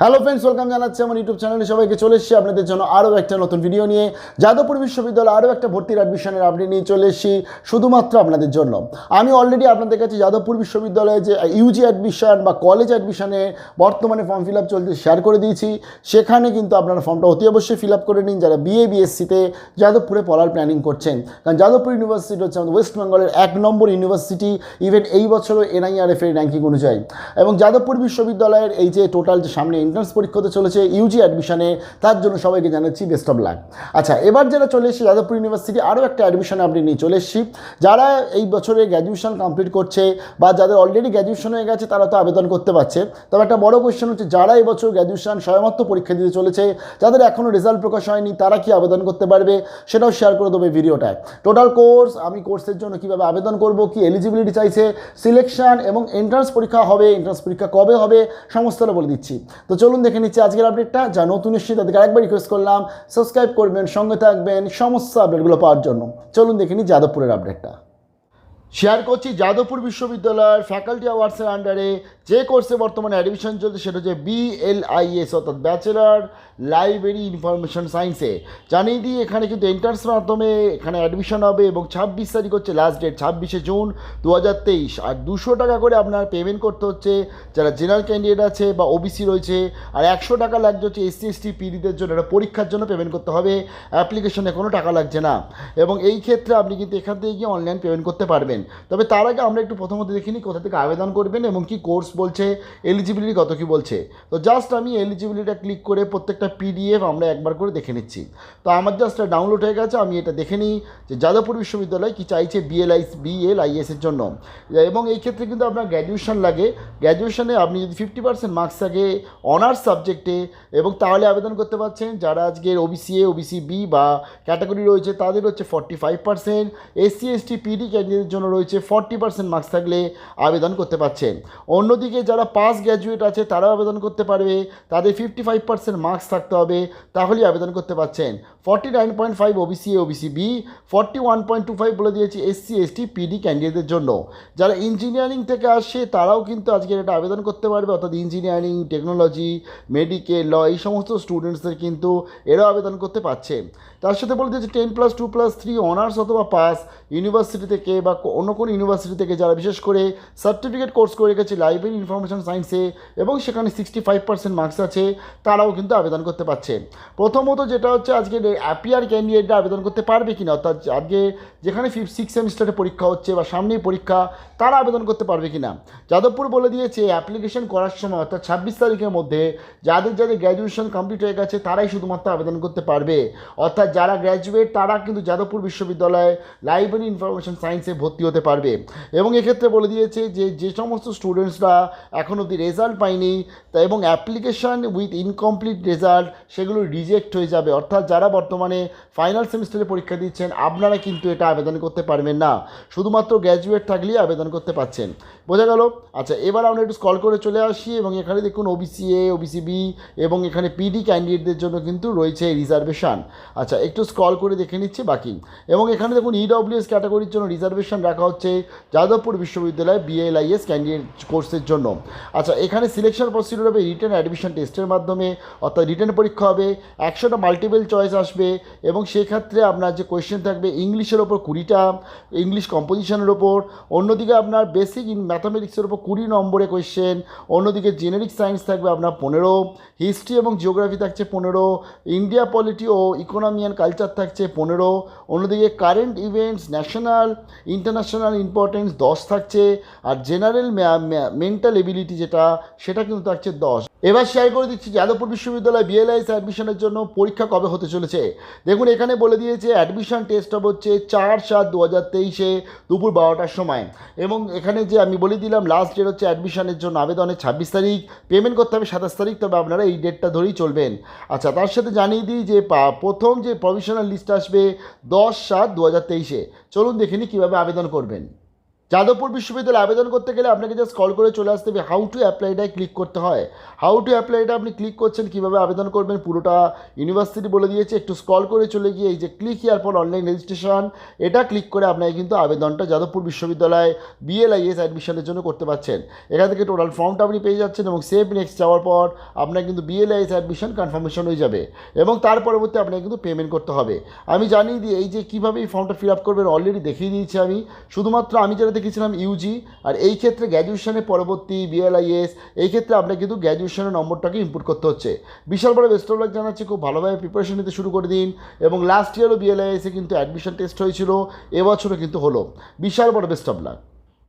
Hello friends, welcome জানাচ্ছি আমার YouTube চ্যানেলে সবাইকে। চলে এসেছি আপনাদের জন্য আরও একটা নতুন ভিডিও নিয়ে। যাদবপুর বিশ্ববিদ্যালয়ে আরও একটা ভর্তির অ্যাডমিশনের আপডেট নিয়ে চলে এসেছি শুধুমাত্র আপনাদের জন্য। আমি অলরেডি আপনাদের কাছে যাদবপুর বিশ্ববিদ্যালয়ে যে ইউজি অ্যাডমিশন বা কলেজ অ্যাডমিশনে বর্তমানে ফর্ম ফিল আপ চলছে শেয়ার করে দিয়েছি। সেখানে কিন্তু আপনারা ফর্মটা অতি অবশ্যই ফিল আপ করে নিন যারা বিএ বিএসসিতে যাদবপুরে পড়ার প্ল্যানিং করছেন। কারণ যাদবপুর ইউনিভার্সিটি হচ্ছে আমাদের ওয়েস্ট বেঙ্গলের 1 নম্বর ইউনিভার্সিটি, ইভেন এই বছরও NIRF এর র্যাঙ্কিং অনুযায়ী। এবং যাদবপুর বিশ্ববিদ্যালয়ের এই যে টোটাল যে সামনে এন্ট্রান্স পরীক্ষা হতে চলেছে ইউজি অ্যাডমিশনে, তার জন্য সবাইকে জানাচ্ছি বেস্ট অফ লাক। আচ্ছা, এবার যারা চলে এসেছে যাদবপুর ইউনিভার্সিটি আরও একটা অ্যাডমিশন আপনি নিয়ে চলে এসেছি। যারা এই বছরে গ্র্যাজুয়েশন কমপ্লিট করছে বা যাদের অলরেডি গ্র্যাজুয়েশন হয়ে গেছে তারা তো আবেদন করতে পারছে। তবে একটা বড় কোয়েশ্চেন হচ্ছে যারা এই বছর গ্র্যাজুয়েশন সবেমাত্র পরীক্ষা দিতে চলেছে, যাদের এখনও রেজাল্ট প্রকাশ হয়নি, তারা কি আবেদন করতে পারবে সেটাও শেয়ার করে দেবো এই ভিডিওটায়। টোটাল কোর্স, আমি কোর্সের জন্য কীভাবে আবেদন করব, কি এলিজিবিলিটি চাইছে, সিলেকশন এবং এন্ট্রান্স পরীক্ষা হবে, এন্ট্রান্স পরীক্ষা কবে হবে, সমস্তটা বলে দিচ্ছি। তো চলুন দেখে নিচ্ছি আজকের আপডেটটা। যা নতুন এসেছে তাদেরকে আরেকবার রিকোয়েস্ট করলাম সাবস্ক্রাইব করবেন, সঙ্গে থাকবেন সমস্ত আপডেটগুলো পাওয়ার জন্য। চলুন দেখে নিই যাদবপুরের আপডেটটা। শেয়ার করছি যাদবপুর বিশ্ববিদ্যালয়ের ফ্যাকাল্টি আওয়ার্সের আন্ডারে যে কোর্সে বর্তমানে অ্যাডমিশন চলছে সেটা হচ্ছে B.L.I.Sc অর্থাৎ ব্যাচেলর লাইব্রেরি ইনফরমেশন সায়েন্সে। জানিয়ে দিই এখানে কিন্তু এন্ট্রান্সের মাধ্যমে এখানে অ্যাডমিশন হবে এবং 26 তারিখ হচ্ছে লাস্ট ডেট, 26শে জুন 2023। আর 200 টাকা করে আপনার পেমেন্ট করতে হচ্ছে যারা জেনারেল ক্যান্ডিডেট আছে বা ওবিসি রয়েছে, আর 100 টাকা লাগছে হচ্ছে SC/ST PDদের জন্য। এটা পরীক্ষার জন্য পেমেন্ট করতে হবে, অ্যাপ্লিকেশনে কোনো টাকা লাগছে না। এবং এই ক্ষেত্রে আপনি কিন্তু এখান থেকে গিয়ে অনলাইন পেমেন্ট করতে পারবেন। তবে তার আগে আমরা একটু প্রথমত দেখিনি কোথা থেকে আবেদন করবেন এবং কি কোর্স বলছে, এলিজিবিলিটি কত কী বলছে। তো জাস্ট আমি এলিজিবিলিটিটা ক্লিক করে প্রত্যেকটা PDF আমরা একবার করে দেখে নিচ্ছি। তো আমার জাস্ট ডাউনলোড হয়ে গেছে, আমি এটা দেখে নিই যে যাদবপুর বিশ্ববিদ্যালয় কি চাইছে B.L.I.S এর জন্য। এবং এই ক্ষেত্রে কিন্তু আপনার গ্র্যাজুয়েশন লাগে। গ্র্যাজুয়েশনে আপনি যদি 50% মার্কস থাকে অনার্স সাবজেক্টে এবং তাহলে আবেদন করতে পারছেন। যারা আজকের OBC-A OBC-B বা ক্যাটাগরি রয়েছে তাদের হচ্ছে 45%, SC/ST PD ক্যান্ডিডেটের জন্য রয়েছে 40% মার্কস থাকলে আবেদন করতে পারছেন। অন্যদিকে যারা পাস গ্র্যাজুয়েট আছে তারাও আবেদন করতে পারবে, তাদের 55% মার্কস থাকতে হবে, তাহলেই আবেদন করতে পারছেন। 49.5 OBC-A OBC-B, 41.25 বলে দিয়েছি SC/ST PD ক্যান্ডিডেটদের জন্য। যারা ইঞ্জিনিয়ারিং থেকে আসে তারাও কিন্তু আজকে এটা আবেদন করতে পারবে, অর্থাৎ ইঞ্জিনিয়ারিং, টেকনোলজি, মেডিকেল, ল এই সমস্ত স্টুডেন্টসদের কিন্তু এরাও আবেদন করতে পারছে। তার সাথে বলে দিয়েছে 10+2+3 অনার্স অথবা পাস ইউনিভার্সিটি থেকে বা অন্য কোনো ইউনিভার্সিটি থেকে যারা বিশেষ করে সার্টিফিকেট কোর্স করে রেখেছে লাইব্রেরি ইনফরমেশন সায়েন্সে এবং সেখানে 65% মার্কস আছে, তারাও কিন্তু আবেদন করতে পারছে। প্রথমত যেটা হচ্ছে আজকে অ্যাপিয়ার ক্যান্ডিডেটরা আবেদন করতে পারবে কিনা, অর্থাৎ আজকে যেখানে 6 সেমিস্টারে পরীক্ষা হচ্ছে বা সামনেই পরীক্ষা, তারা আবেদন করতে পারবে কিনা। যাদবপুর বলে দিয়েছে অ্যাপ্লিকেশন করার সময় অর্থাৎ 26 তারিখের মধ্যে যাদের গ্র্যাজুয়েশন কমপ্লিট হয়ে গেছে তারাই শুধুমাত্র আবেদন করতে পারবে। অর্থাৎ যারা গ্র্যাজুয়েট তারা কিন্তু যাদবপুর বিশ্ববিদ্যালয়ে লাইব্রেরি ইনফরমেশন সায়েন্সে ভর্তি হতে পারবে। এবং এক্ষেত্রে বলে দিয়েছে যে সমস্ত স্টুডেন্টসরা এখন অবধি রেজাল্ট পায়নি এবং অ্যাপ্লিকেশন উইথ ইনকমপ্লিট রেজাল্ট সেগুলো রিজেক্ট হয়ে যাবে। অর্থাৎ যারা বর্তমানে ফাইনাল সেমিস্টারে পরীক্ষা দিচ্ছেন আপনারা কিন্তু এটা আবেদন করতে পারবেন না, শুধুমাত্র গ্র্যাজুয়েট থাকলেই আবেদন করতে পারছেন। বোঝা গেল? আচ্ছা, এবার আমরা একটু স্ক্রল করে চলে আসি এবং এখানে দেখুন OBC-A OBC-B এবং এখানে PD ক্যান্ডিডেটদের জন্য কিন্তু রয়েছে রিজার্ভেশন। আচ্ছা, একটু স্ক্রল করে দেখে নিচ্ছি বাকি। এবং এখানে দেখুন EWS ক্যাটাগরির জন্য রিজার্ভেশন রাখা হচ্ছে যাদবপুর বিশ্ববিদ্যালয় B.L.I.S ক্যান্ডিডেট কোর্সের জন্য। আচ্ছা, এখানে সিলেকশন প্রসিডিউর হবে রিটেন অ্যাডমিশন টেস্টের মাধ্যমে, অর্থাৎ রিটেন পরীক্ষা হবে, 100টা মাল্টিপল চয়েস আসবে এবং সেক্ষেত্রে আপনার যে কোয়েশ্চেন থাকবে ইংলিশের ওপর 20টা, ইংলিশ কম্পোজিশনের ওপর, অন্যদিকে আপনার বেসিক ম্যাথামেটিক্সের ওপর 20 নম্বরে কোয়েশ্চেন, অন্যদিকে জেনেরিক সায়েন্স থাকবে আপনার 15, হিস্ট্রি এবং জিওগ্রাফি থাকছে 15, ইন্ডিয়া পলিটি ও ইকোনমি অ্যান্ড কালচার থাকছে 15, অন্যদিকে current events, national international importance 10 থাকছে, আর জেনারেল মেন্টাল এবিলিটি সেটা কিন্তু থাকছে 10। এবার শেয়ার করে দিচ্ছি যাদবপুর বিশ্ববিদ্যালয় B.L.I.S অ্যাডমিশনের জন্য পরীক্ষা কবে হতে চলেছে। দেখুন এখানে বলে দিয়েছে অ্যাডমিশন টেস্ট হবে হচ্ছে 4/7/2023 দুপুর 12টার সময়। এবং এখানে যে আমি বলে দিলাম লাস্ট ডেট হচ্ছে অ্যাডমিশনের জন্য আবেদনের 26 তারিখ, পেমেন্ট করতে হবে 27 তারিখ, তবে আপনারা এই ডেটটা ধরেই চলবেন। আচ্ছা, তার সাথে জানিয়ে দিই যে প্রথম যে প্রভিশনাল লিস্ট আসবে 10/7/2023। চলুন দেখে নিই কীভাবে আবেদন করবেন। যাদবপুর বিশ্ববিদ্যালয়ে আবেদন করতে গেলে আপনাকে জাস্ট কল করে চলে আসতে হবে, হাউ টু অ্যাপ্লাইটায় ক্লিক করতে হয়। হাউ টু অ্যাপ্লাইটা আপনি ক্লিক করছেন, কীভাবে আবেদন করবেন পুরোটা ইউনিভার্সিটি বলে দিয়েছে। একটু স্ক্রল করে চলে গিয়ে এই যে click here for online registration, এটা ক্লিক করে আপনাকে কিন্তু আবেদনটা যাদবপুর বিশ্ববিদ্যালয়ে B.L.I.S অ্যাডমিশনের জন্য করতে পারছেন। এখান থেকে টোটাল ফর্মটা আপনি পেয়ে যাচ্ছেন এবং সেভ নেক্সট যাওয়ার পর আপনার কিন্তু B.L.I.S অ্যাডমিশন কনফার্মেশন হয়ে যাবে এবং তার পরবর্তী আপনাকে কিন্তু পেমেন্ট করতে হবে। আমি জানিয়ে দিই এই যে কীভাবে এই ফর্মটা ফিল আপ করবেন অলরেডি দেখিয়ে দিয়েছি আমি। শুধুমাত্র আমি যেটা দেখেছিলাম ইউজি, আর এই ক্ষেত্রে গ্র্যাজুয়েশনের পরবর্তী B.L.I.S, এই ক্ষেত্রে আপনাকে কিন্তু গ্র্যাজুয়েশনের নম্বরটাকে ইনপুট করতে হচ্ছে। বিশাল বড় বেস্ট অফ লাক জানাচ্ছি, খুব ভালোভাবে প্রিপারেশন নিতে শুরু করে দিন। এবং লাস্ট ইয়ারও B.L.I.S কিন্তু অ্যাডমিশন টেস্ট হয়েছিল, এবছরও কিন্তু হলো। বিশাল বড় বেস্ট অফ লাক।